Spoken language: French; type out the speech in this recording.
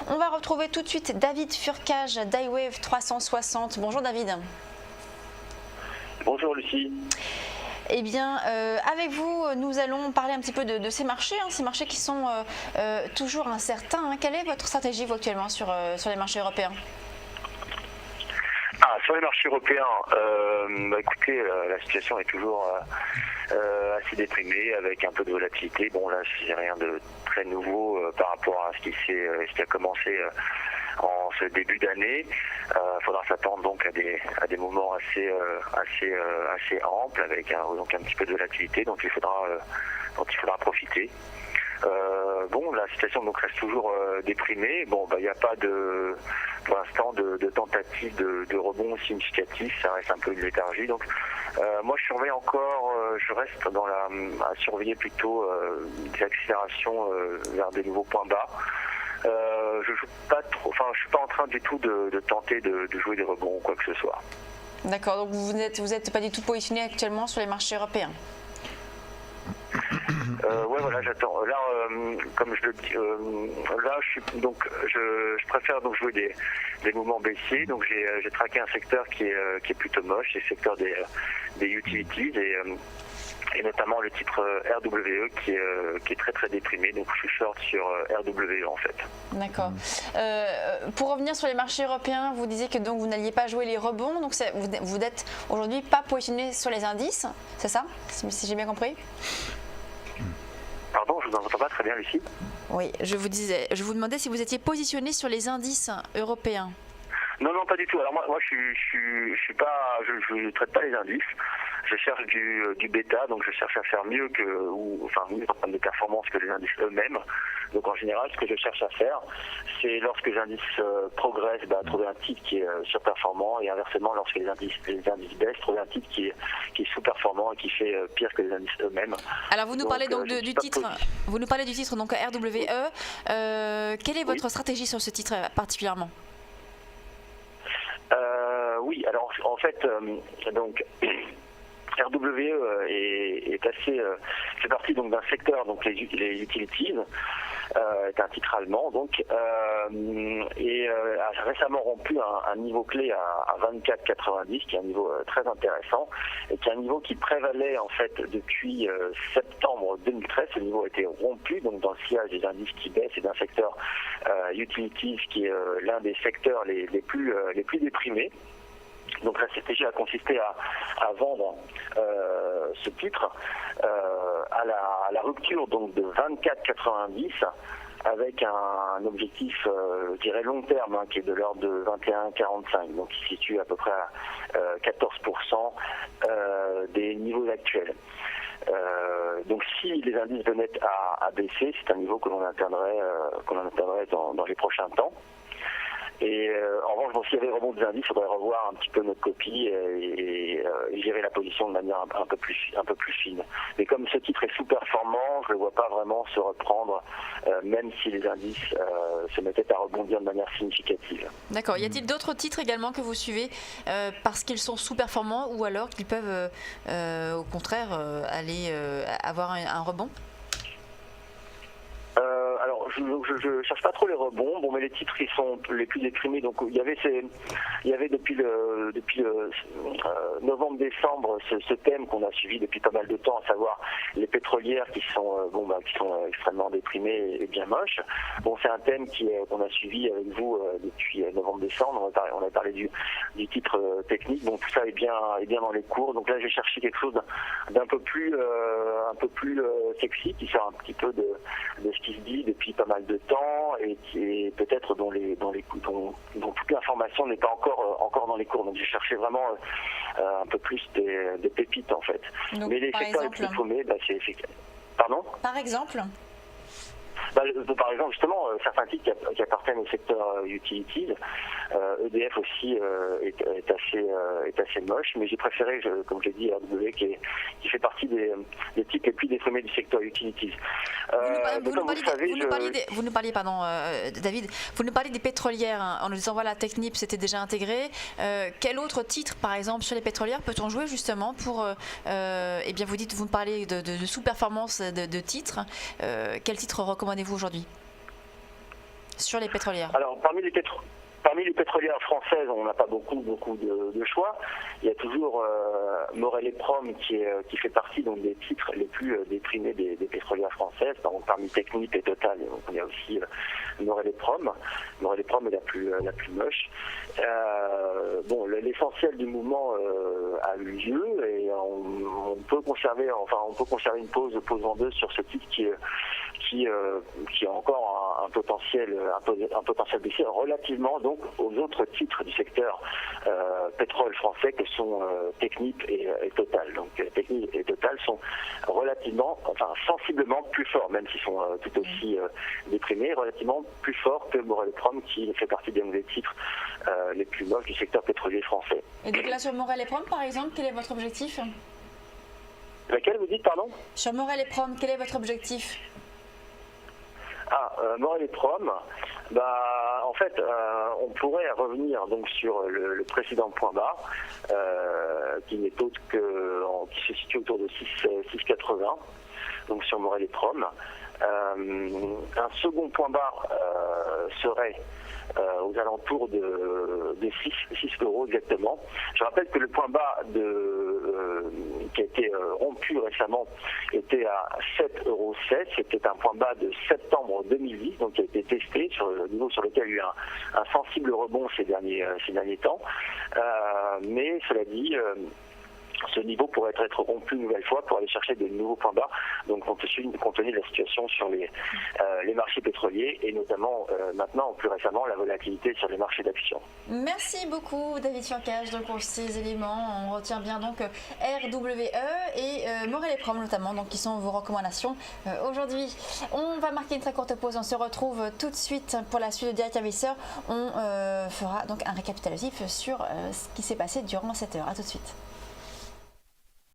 On va retrouver tout de suite David Furcage d'iWave 360. Bonjour David. Bonjour Lucie. Eh bien, avec vous, nous allons parler un petit peu de ces marchés, ces marchés qui sont toujours incertains. Quelle est votre stratégie vous, actuellement sur les marchés européens ? Sur les marchés européens, écoutez, la situation est toujours assez déprimée, avec un peu de volatilité. Bon là, c'est rien de très nouveau par rapport à ce qui a commencé en ce début d'année. Il faudra s'attendre donc à des moments assez amples, avec donc un petit peu de volatilité, donc il faudra profiter. La situation donc reste toujours déprimée. Il n'y a pas pour l'instant de tentative de rebond significatif, ça reste un peu une léthargie. Donc moi je reste à surveiller plutôt des accélérations vers des nouveaux points bas. Je suis pas en train du tout de tenter de jouer des rebonds ou quoi que ce soit. D'accord, donc vous êtes pas du tout positionné actuellement sur les marchés européens. J'attends. Là, comme je le dis, je préfère donc jouer des mouvements baissiers. Donc j'ai traqué un secteur qui est plutôt moche, c'est le secteur des utilities et notamment le titre RWE qui est très très déprimé. Donc je suis short sur RWE en fait. D'accord. Pour revenir sur les marchés européens, vous disiez que donc vous n'alliez pas jouer les rebonds. Donc vous n'êtes aujourd'hui pas positionné sur les indices, c'est ça, si j'ai bien compris? Pardon, je vous entends pas très bien, Lucie. Oui, je vous demandais si vous étiez positionné sur les indices européens. Non, pas du tout. Alors moi je ne traite pas les indices. Je cherche du bêta, donc je cherche à faire mieux mieux en termes de performance que les indices eux-mêmes. Donc en général, ce que je cherche à faire, c'est lorsque les indices progressent, trouver un titre qui est surperformant, et inversement, lorsque les indices baissent, trouver un titre qui est sous-performant et qui fait pire que les indices eux-mêmes. Alors vous nous parlez donc du titre. Vous nous parlez du titre donc RWE. Quelle est votre stratégie sur ce titre particulièrement? Oui, alors en fait, RWE fait partie donc d'un secteur, donc les utilities, est un titre allemand a récemment rompu un niveau clé à 24,90, qui est un niveau très intéressant et qui est un niveau qui prévalait en fait depuis septembre 2013. Ce niveau a été rompu donc dans le sillage des indices qui baissent et d'un secteur utilities qui est l'un des secteurs les plus déprimés. Donc la stratégie a consisté à vendre ce titre à la rupture donc de 24,90 avec un objectif, je dirais long terme, qui est de l'ordre de 21,45, donc qui se situe à peu près à 14% des niveaux actuels. Donc si les indices venaient à baisser, c'est un niveau que l'on atteindrait dans les prochains temps. Et en revanche, s'il y avait rebond des indices, il faudrait revoir un petit peu notre copie et gérer la position de manière un peu plus fine. Mais comme ce titre est sous-performant, je ne le vois pas vraiment se reprendre, même si les indices se mettaient à rebondir de manière significative. D'accord. Y a-t-il d'autres titres également que vous suivez parce qu'ils sont sous-performants ou alors qu'ils peuvent au contraire aller avoir un rebond? Alors, je cherche pas trop les rebonds. Mais les titres qui sont les plus déprimés, donc il y avait depuis novembre-décembre ce thème qu'on a suivi depuis pas mal de temps, à savoir les pétrolières qui sont extrêmement déprimées et bien moches. C'est un thème qu'on a suivi avec vous depuis novembre-décembre. On a parlé du titre technique. Donc tout ça est bien dans les cours. Donc là, j'ai cherché quelque chose d'un peu plus sexy, qui sort un petit peu de ce qui se dit depuis pas mal de temps et qui est peut-être dont toute l'information n'est pas encore dans les cours. Donc j'ai cherché vraiment un peu plus des pépites en fait. Donc, mais les secteurs les plus paumés, c'est... Pardon ? Par exemple ? Par exemple, justement, certains titres qui appartiennent au secteur utilities, EDF aussi est assez moche, mais j'ai préféré, comme je l'ai dit, RWE qui fait partie des titres les plus déprimés du secteur utilities. Vous nous parliez, David, vous nous parliez des pétrolières en nous disant voilà, Technip c'était déjà intégré. Quel autre titre, par exemple, sur les pétrolières peut-on jouer justement pour vous me parlez de sous-performance de titres. Quel titre recommandez-vous aujourd'hui? sur les pétrolières? Alors, parmi les pétrolières françaises, on n'a pas beaucoup de choix. Il y a toujours Morel et Prom qui fait partie donc, des titres les plus déprimés des pétrolières françaises. Donc, parmi Technip et Total, il y a aussi Morel et Prom. Morel et Prom est la plus moche. Bon, l'essentiel du mouvement a eu lieu et on peut conserver une pause vendeuse sur ce titre qui a encore un potentiel baissier relativement donc aux autres titres du secteur pétrole français que sont Technip et Total. Donc Technip et Total sont sensiblement plus forts, même s'ils sont tout aussi déprimés, relativement plus forts que Morel et Prom qui fait partie des titres les plus moches du secteur pétrolier français. Et donc là sur Morel et Prom par exemple, quel est votre objectif? Laquelle vous dites, pardon? Sur Morel et Prom, quel est votre objectif? Morel et Prom, en fait, on pourrait revenir donc sur le précédent point bas, qui n'est autre qui se situe autour de 6,80, donc sur Morel et Prom. Un second point bas serait aux alentours de 6 euros exactement. Je rappelle que le point bas qui a été rompu récemment était à 7,16 euros. C'était un point bas de septembre 2010, donc qui a été testé sur le niveau sur lequel il y a eu un sensible rebond ces derniers temps. Mais cela dit, ce niveau pourrait être rompu une nouvelle fois pour aller chercher de nouveaux points bas, donc compte tenu de la situation sur les marchés pétroliers et notamment maintenant, plus récemment, la volatilité sur les marchés d'actions. Merci beaucoup David Surcage donc, pour ces éléments. On retient bien donc RWE et Morel et Prom notamment, donc, qui sont vos recommandations aujourd'hui. On va marquer une très courte pause, on se retrouve tout de suite pour la suite de Direct Investisseur. On fera donc un récapitulatif sur ce qui s'est passé durant cette heure. A tout de suite.